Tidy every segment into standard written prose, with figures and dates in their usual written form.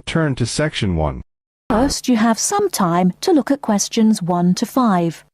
now turn to Section 1. First, you have some time to look at questions 1 to 5.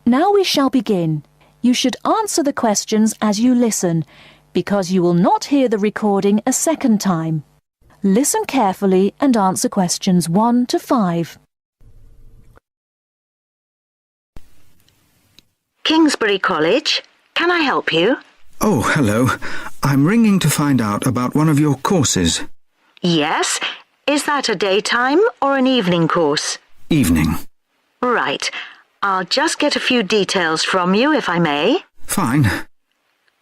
Now we shall begin. You should answer the questions as you listen, because you will not hear the recording a second time. Listen carefully and answer questions 1 to 5. Kingsbury College, can I help you? Oh, hello. I'm ringing to find out about one of your courses. Yes. Is that a daytime or an evening course? Evening. Right. I'll just get a few details from you, if I may. Fine.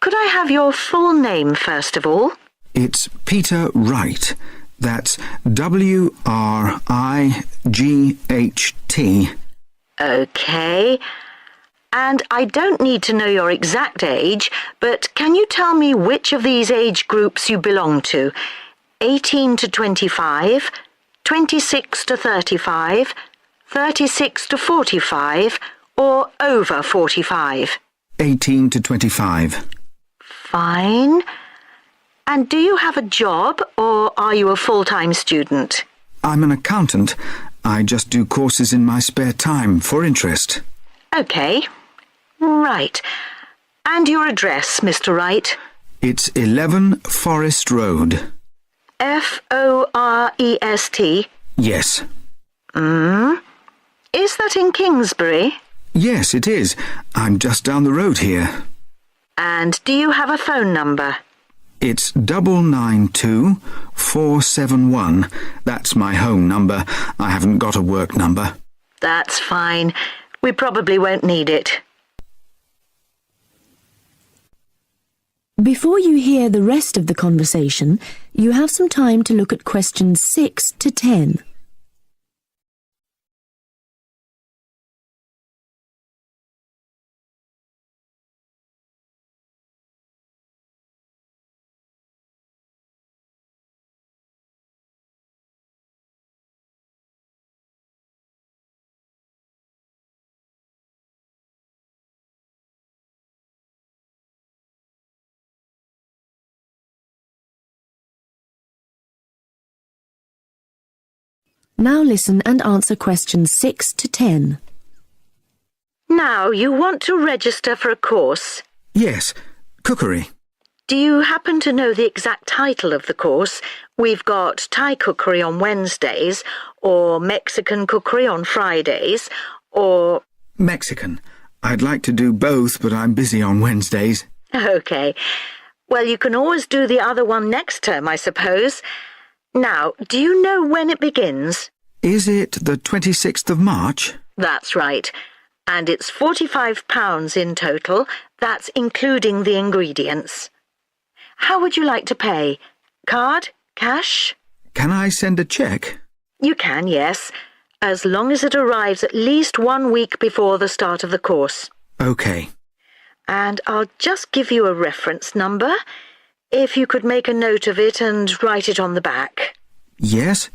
Could I have your full name, first of all? It's Peter Wright. That's W-R-I-G-H-T. OK. And I don't need to know your exact age, but can you tell me which of these age groups you belong to? 18 to 25, 26 to 35, 36 to 45, or over 45? 18 to 25. Fine. And do you have a job, or are you a full-time student? I'm an accountant. I just do courses in my spare time for interest. OK. Right. And your address, Mr. Wright? It's 11 Forest Road. F-O-R-E-S-T? Yes. Is that in Kingsbury? Yes, it is. I'm just down the road here. And do you have a phone number? It's 992-471. That's my home number. I haven't got a work number. That's fine. We probably won't need it. Before you hear the rest of the conversation, you have some time to look at questions 6 to 10. Now listen and answer questions 6 to 10. Now, you want to register for a course. Yes, cookery. Do you happen to know the exact title of the course? We've got Thai cookery on Wednesdays, or Mexican cookery on Fridays, or... Mexican. I'd like to do both, but I'm busy on Wednesdays. OK. Well, you can always do the other one next term, I suppose. Now, do you know when it begins? Is it the 26th of March? That's right. And it's £45 in total. That's including the ingredients. How would you like to pay? Card? Cash? Can I send a cheque? You can, yes, as long as it arrives at least 1 week before the start of the course. OK. And I'll just give you a reference number. If you could make a note of it and write it on the back. Yes?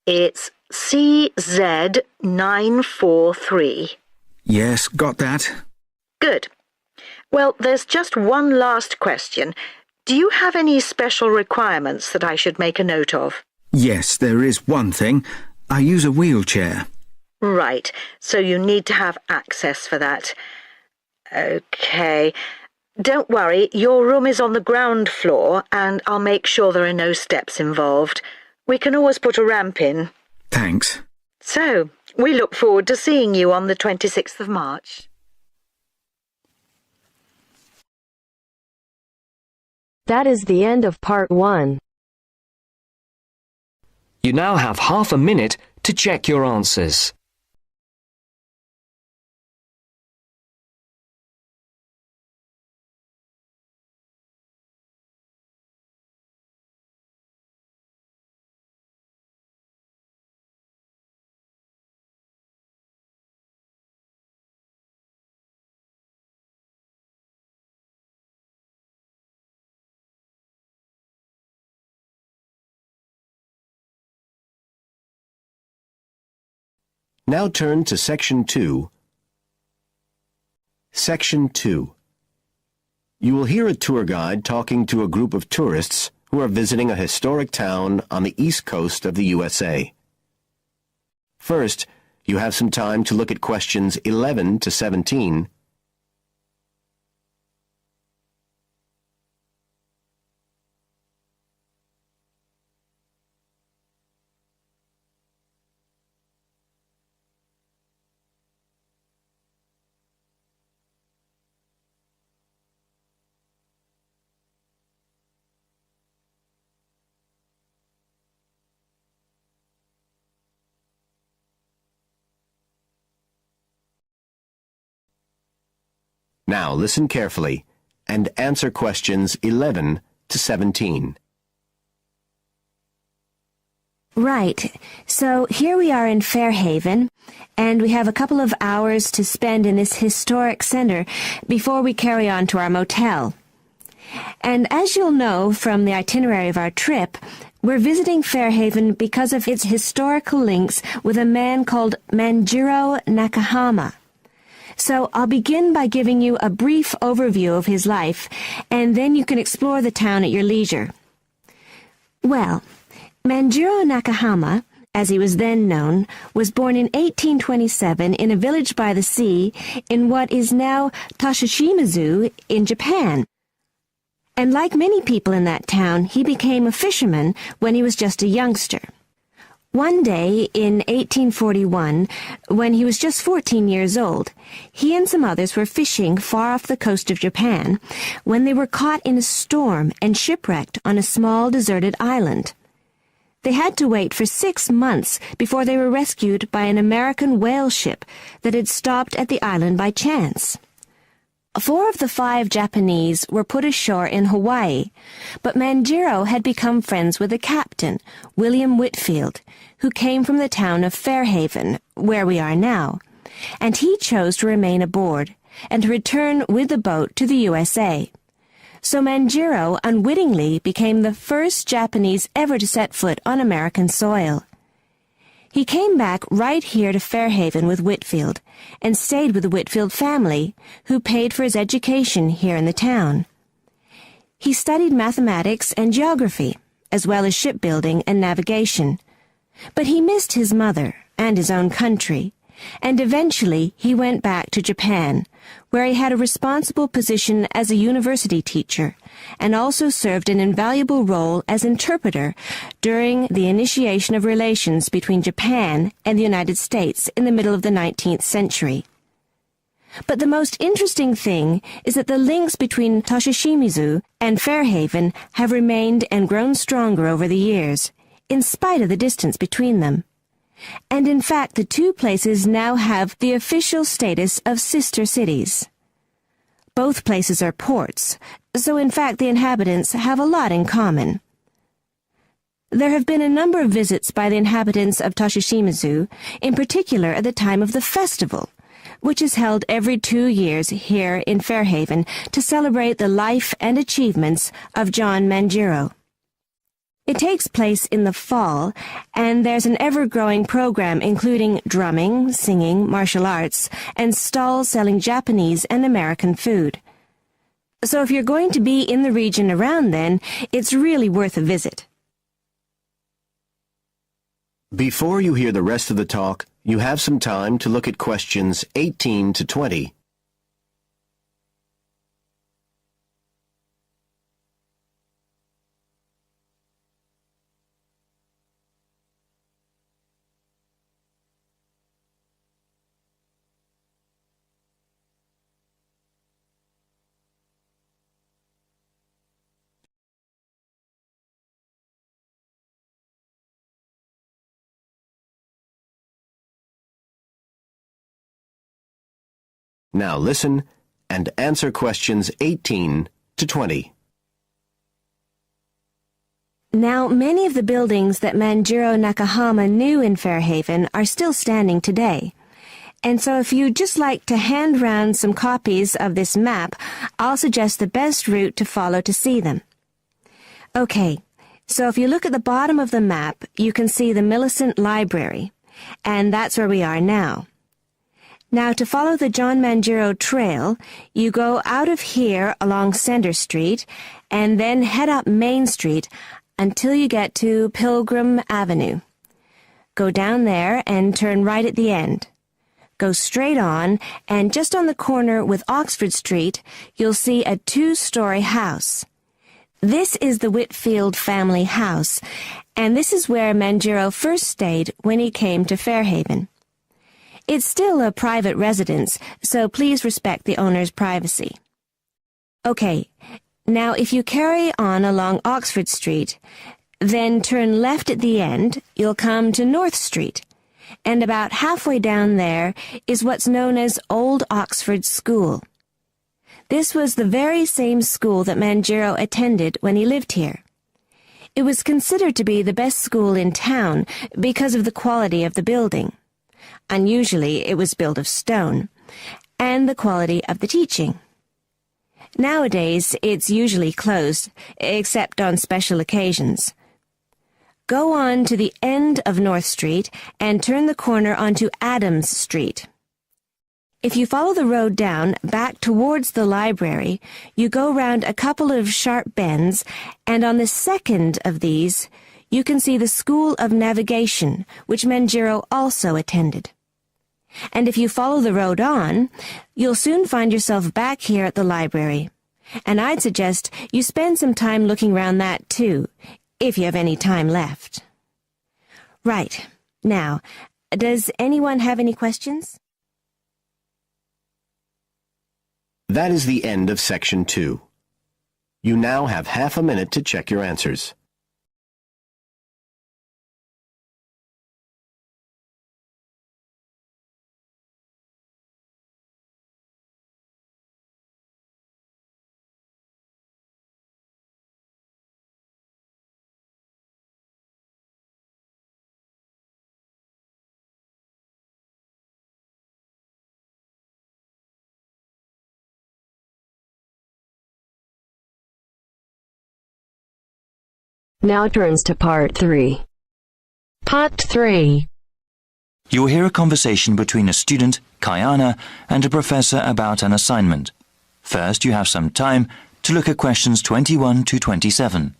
It's CZ943. Yes, got that. Good. Well, there's just one last question. Do you have any special requirements that I should make a note of? Yes, there is one thing. I use a wheelchair. Right, so you need to have access for that. OK. Don't worry, your room is on the ground floor and I'll make sure there are no steps involved. We can always put a ramp in. Thanks. So, we look forward to seeing you on the 26th of March. That is the end of part 1. You now have half a minute to check your answers. Now turn to Section 2. Section 2. You will hear a tour guide talking to a group of tourists who are visiting a historic town on the east coast of the USA. First, you have some time to look at questions 11 to 17. Now listen carefully and answer questions 11 to 17. Right. So here we are in Fairhaven, and we have a couple of hours to spend in this historic center before we carry on to our motel. And as you'll know from the itinerary of our trip, we're visiting Fairhaven because of its historical links with a man called Manjiro Nakahama. So I'll begin by giving you a brief overview of his life, and then you can explore the town at your leisure. Well, Manjiro Nakahama, as he was then known, was born in 1827 in a village by the sea in what is now Toshishimizu in Japan. And like many people in that town, he became a fisherman when he was just a youngster. One day in 1841, when he was just 14 years old, he and some others were fishing far off the coast of Japan when they were caught in a storm and shipwrecked on a small deserted island. They had to wait for 6 months before they were rescued by an American whale ship that had stopped at the island by chance. 4 of the 5 Japanese were put ashore in Hawaii, but Manjiro had become friends with the captain, William Whitfield, who came from the town of Fairhaven, where we are now, and he chose to remain aboard and to return with the boat to the USA. So Manjiro unwittingly became the first Japanese ever to set foot on American soil. He came back right here to Fairhaven with Whitfield and stayed with the Whitfield family, who paid for his education here in the town. He studied mathematics and geography, as well as shipbuilding and navigation. But he missed his mother and his own country, and eventually he went back to Japan, where he had a responsible position as a university teacher, and also served an invaluable role as interpreter during the initiation of relations between Japan and the United States in the middle of the 19th century. But the most interesting thing is that the links between Toshishimizu and Fairhaven have remained and grown stronger over the years, in spite of the distance between them. And in fact, the 2 places now have the official status of sister cities. Both places are ports, so in fact the inhabitants have a lot in common. There have been a number of visits by the inhabitants of Toshishimizu, in particular at the time of the festival, which is held every 2 years here in Fairhaven to celebrate the life and achievements of John Manjiro. It takes place in the fall, and there's an ever-growing program including drumming, singing, martial arts, and stalls selling Japanese and American food. So if you're going to be in the region around then, it's really worth a visit. Before you hear the rest of the talk, you have some time to look at questions 18 to 20. Now listen and answer questions 18 to 20. Now, many of the buildings that Manjiro Nakahama knew in Fairhaven are still standing today. And so if you'd just like to hand round some copies of this map, I'll suggest the best route to follow to see them. Okay, so if you look at the bottom of the map, you can see the Millicent Library. and that's where we are now. Now, to follow the John Mangiro Trail, you go out of here along Center Street and then head up Main Street until you get to Pilgrim Avenue. Go down there and turn right at the end. Go straight on, and just on the corner with Oxford Street, you'll see a 2-story house. This is the Whitfield family house, and this is where Mangiro first stayed when he came to Fairhaven. It's still a private residence, so please respect the owner's privacy. Okay, now if you carry on along Oxford Street, then turn left at the end, you'll come to North Street, and about halfway down there is what's known as Old Oxford School. This was the very same school that Mangiro attended when he lived here. It was considered to be the best school in town because of the quality of the building. Unusually, it was built of stone, and the quality of the teaching. Nowadays, it's usually closed, except on special occasions. Go on to the end of North Street and turn the corner onto Adams Street. If you follow the road down back towards the library, you go round a couple of sharp bends, and on the second of these, you can see the School of Navigation, which Mangiro also attended. And if you follow the road on, you'll soon find yourself back here at the library. And I'd suggest you spend some time looking round that too, if you have any time left. Right. Now, does anyone have any questions? That is the end of Section 2. You now have half a minute to check your answers. Now turns to Part 3. Part 3. You will hear a conversation between a student, Kayana, and a professor about an assignment. First, you have some time to look at questions 21 to 27.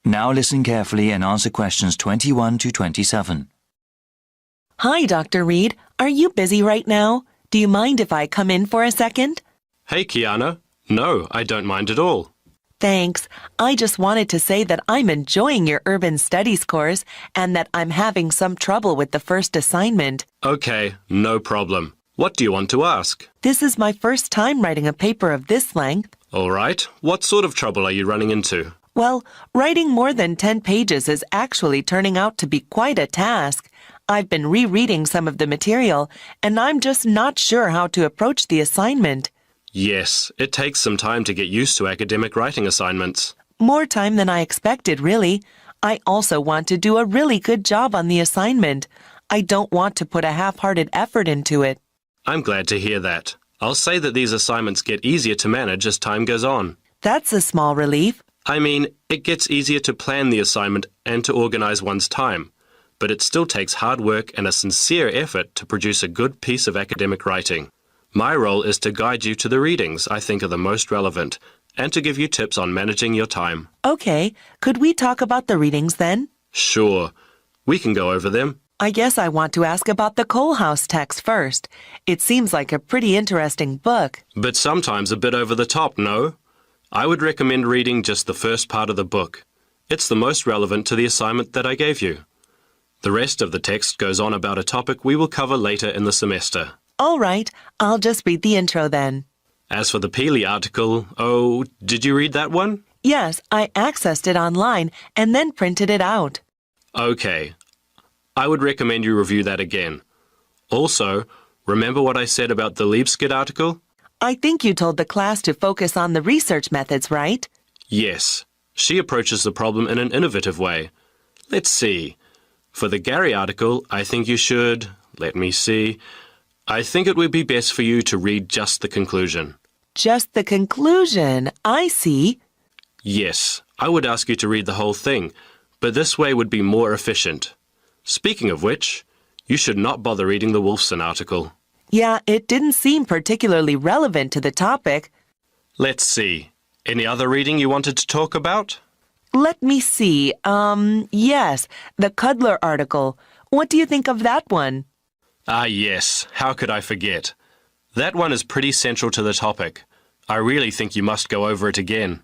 Now listen carefully and answer questions 21 to 27. Hi, Dr. Reed. Are you busy right now? Do you mind if I come in for a second? Hey, Kiana. No, I don't mind at all. Thanks. I just wanted to say that I'm enjoying your urban studies course and that I'm having some trouble with the first assignment. Okay, no problem. What do you want to ask? This is my first time writing a paper of this length. All right. What sort of trouble are you running into? Well, writing more than 10 pages is actually turning out to be quite a task. I've been rereading some of the material, and I'm just not sure how to approach the assignment. Yes, it takes some time to get used to academic writing assignments. More time than I expected, really. I also want to do a really good job on the assignment. I don't want to put a half-hearted effort into it. I'm glad to hear that. I'll say that these assignments get easier to manage as time goes on. That's a small relief. I mean, it gets easier to plan the assignment and to organize one's time, but it still takes hard work and a sincere effort to produce a good piece of academic writing. My role is to guide you to the readings I think are the most relevant and to give you tips on managing your time. Okay, could we talk about the readings then? Sure, we can go over them. I guess I want to ask about the Coal House text first. It seems like a pretty interesting book. But sometimes a bit over the top, no? I would recommend reading just the first part of the book. It's the most relevant to the assignment that I gave you. The rest of the text goes on about a topic we will cover later in the semester. All right, I'll just read the intro then. As for the Peely article, oh, did you read that one? Yes, I accessed it online and then printed it out. Okay. I would recommend you review that again. Also, remember what I said about the Liebskid article? I think you told the class to focus on the research methods, right? Yes. She approaches the problem in an innovative way. Let's see. For the Gary article, I think you should... Let me see. I think it would be best for you to read just the conclusion. Just the conclusion. I see. Yes, I would ask you to read the whole thing, but this way would be more efficient. Speaking of which, you should not bother reading the Wolfson article. Yeah, it didn't seem particularly relevant to the topic. Let's see. Any other reading you wanted to talk about? Let me see. Yes, the Cudler article. What do you think of that one? Ah, yes. How could I forget? That one is pretty central to the topic. I really think you must go over it again.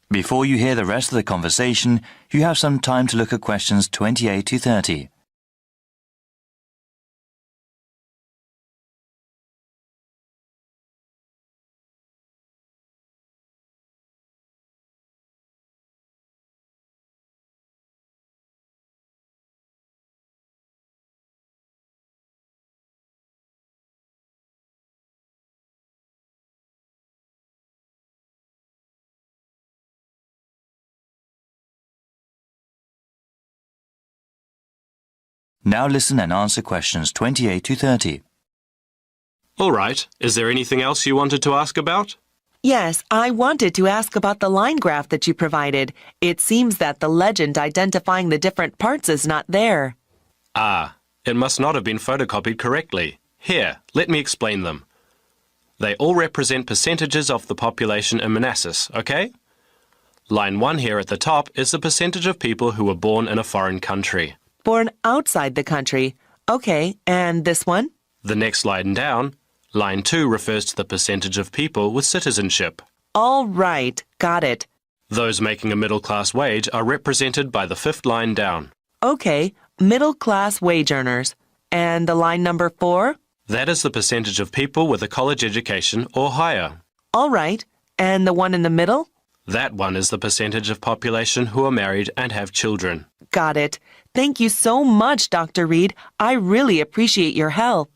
Before you hear the rest of the conversation, you have some time to look at questions 28 to 30. Now listen and answer questions 28 to 30. All right. Is there anything else you wanted to ask about? Yes, I wanted to ask about the line graph that you provided. It seems that the legend identifying the different parts is not there. Ah, it must not have been photocopied correctly. Here, let me explain them. They all represent percentages of the population in Manassas, okay? Line 1 here at the top is the percentage of people who were born in a foreign country. Born outside the country. Okay, and this one? The next line down, line 2 refers to the percentage of people with citizenship. All right, got it. Those making a middle-class wage are represented by the 5th line down. Okay, middle-class wage earners. And the line number 4? That is the percentage of people with a college education or higher. All right, and the one in the middle? That one is the percentage of population who are married and have children. Got it. Thank you so much, Dr. Reed. I really appreciate your help.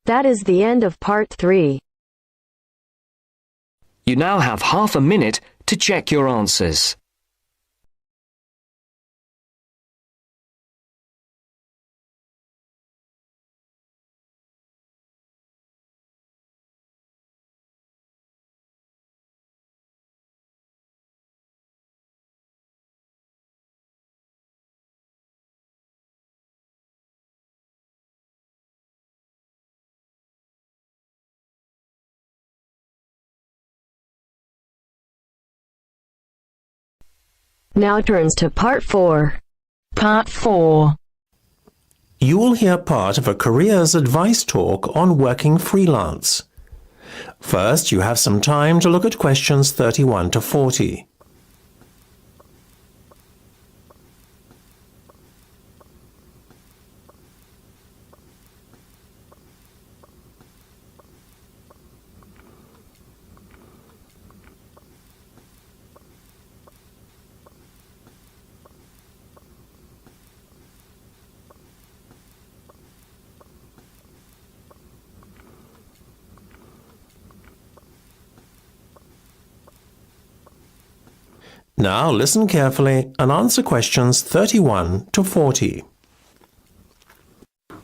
That is the end of part 3. You now have half a minute to check your answers. Now turns to part 4. Part 4. You will hear part of a careers advice talk on working freelance. First, you have some time to look at questions 31 to 40. Now listen carefully and answer questions 31 to 40.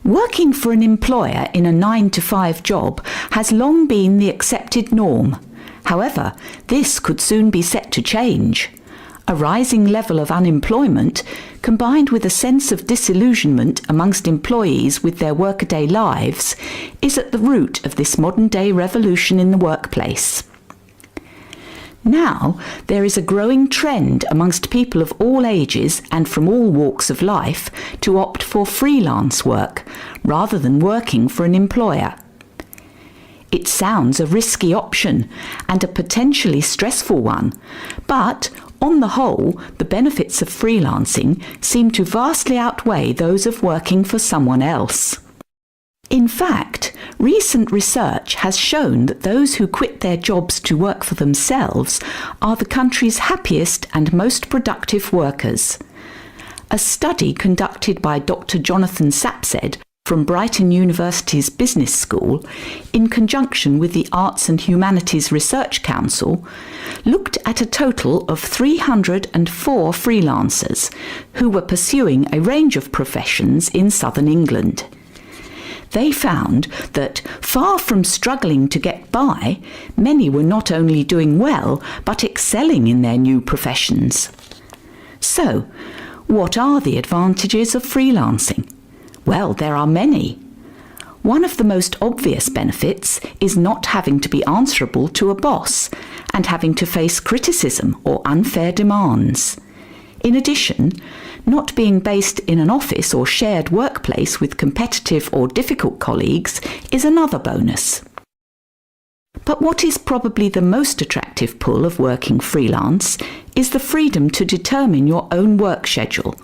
Working for an employer in a 9-to-5 job has long been the accepted norm. However, this could soon be set to change. A rising level of unemployment, combined with a sense of disillusionment amongst employees with their workaday lives, is at the root of this modern-day revolution in the workplace. Now, there is a growing trend amongst people of all ages and from all walks of life to opt for freelance work rather than working for an employer. It sounds a risky option and a potentially stressful one, but on the whole, the benefits of freelancing seem to vastly outweigh those of working for someone else. In fact, Recent research has shown that those who quit their jobs to work for themselves are the country's happiest and most productive workers. A study conducted by Dr. Jonathan Sapsed from Brighton University's Business School, in conjunction with the Arts and Humanities Research Council, looked at a total of 304 freelancers who were pursuing a range of professions in southern England. They found that, far from struggling to get by, many were not only doing well, but excelling in their new professions. So, what are the advantages of freelancing? Well, there are many. One of the most obvious benefits is not having to be answerable to a boss and having to face criticism or unfair demands. In addition, not being based in an office or shared workplace with competitive or difficult colleagues is another bonus. But what is probably the most attractive pull of working freelance is the freedom to determine your own work schedule.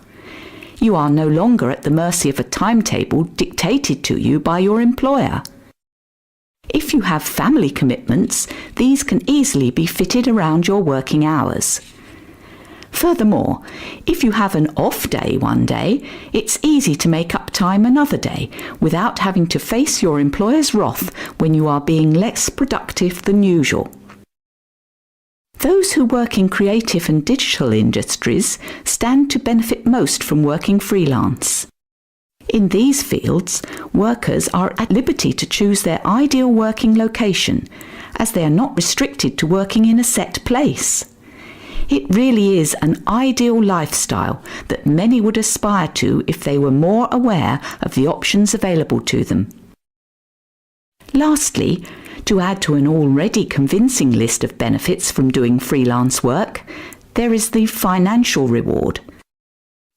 You are no longer at the mercy of a timetable dictated to you by your employer. If you have family commitments, these can easily be fitted around your working hours. Furthermore, if you have an off day one day, it's easy to make up time another day without having to face your employer's wrath when you are being less productive than usual. Those who work in creative and digital industries stand to benefit most from working freelance. In these fields, workers are at liberty to choose their ideal working location, as they are not restricted to working in a set place. It really is an ideal lifestyle that many would aspire to if they were more aware of the options available to them. Lastly, to add to an already convincing list of benefits from doing freelance work, there is the financial reward.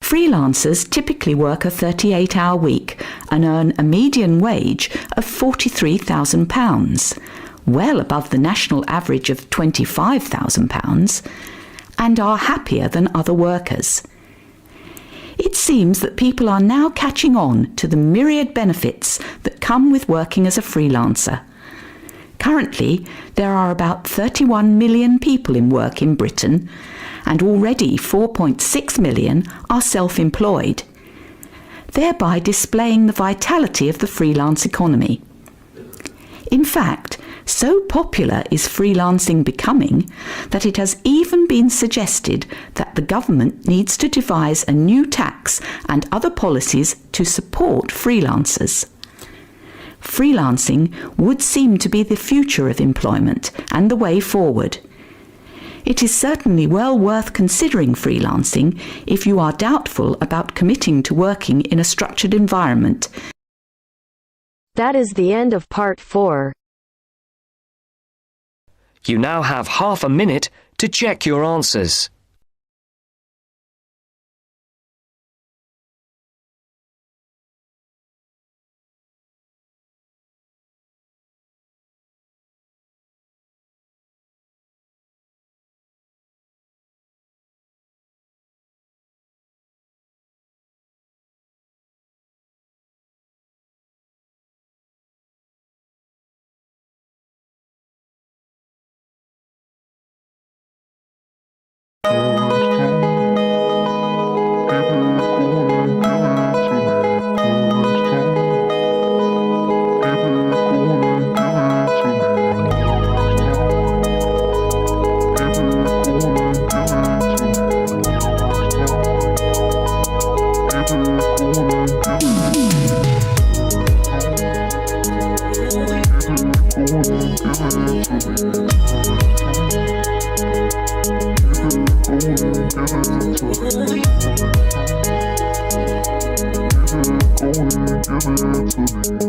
Freelancers typically work a 38-hour week and earn a median wage of £43,000, well above the national average of £25,000, and are happier than other workers. It seems that people are now catching on to the myriad benefits that come with working as a freelancer. Currently, there are about 31 million people in work in Britain, and already 4.6 million are self-employed, thereby displaying the vitality of the freelance economy. In fact, so popular is freelancing becoming that it has even been suggested that the government needs to devise a new tax and other policies to support freelancers. Freelancing would seem to be the future of employment and the way forward. It is certainly well worth considering freelancing if you are doubtful about committing to working in a structured environment. That is the end of part 4. You now have half a minute to check your answers. Give it to me.